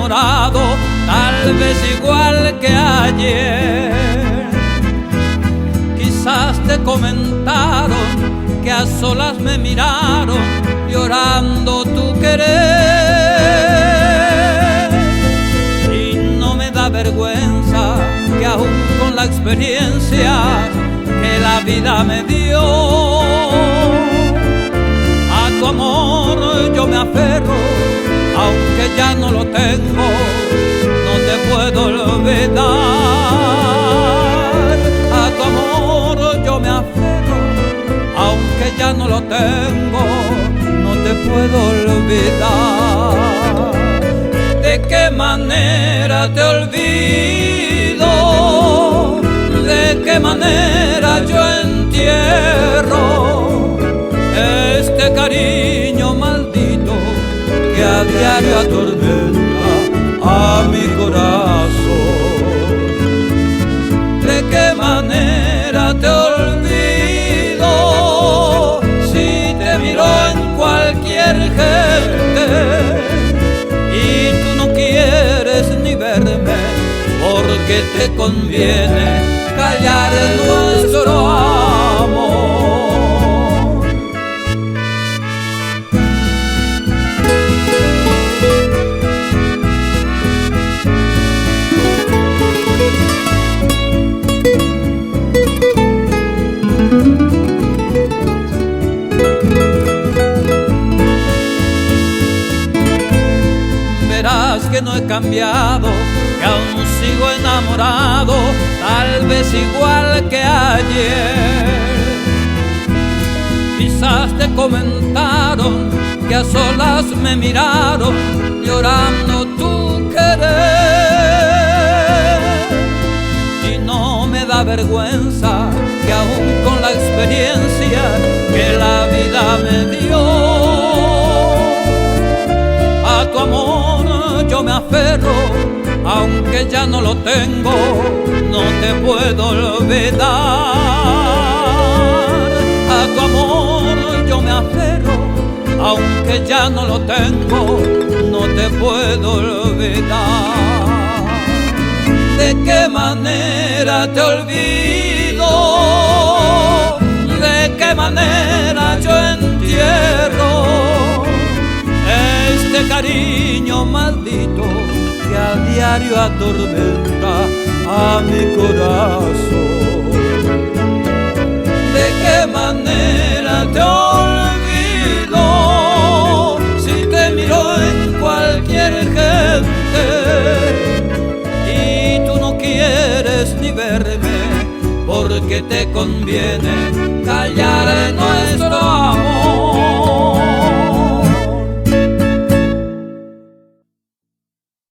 enamorado, tal vez igual que ayer. Quizás te comentaron que a solas me miraron llorando tu querer. Y no me da vergüenza que aún con la experiencia que la vida me dio, a tu amor yo me aferro, aunque ya no lo tengo, no te puedo olvidar. A tu amor yo me aferro, aunque ya no lo tengo, no te puedo olvidar. ¿De qué manera te olvido? ¿De qué manera yo entierro este cariño maldito que a diario atormenta a mi corazón? ¿De qué manera te olvido si te miro en cualquier gente y tú no quieres ni verme porque te conviene callar nuestro amor? Verás que no he cambiado, que aún sigo enamorado, tal vez igual que ayer. Quizás te comentaron que a solas me miraron llorando tu querer. Y no me da vergüenza que aún con la experiencia que la vida me dio, a tu amor yo me aferro, aunque ya no lo tengo, no te puedo olvidar. A tu amor yo me aferro, aunque ya no lo tengo, no te puedo olvidar. ¿De qué manera te olvido? ¿De qué manera yo entierro este cariño maldito que a diario atormenta a mi corazón? ¿De qué manera te olvido si te miro en cualquier gente y tú no quieres ni verme porque te conviene callar nuestro amor?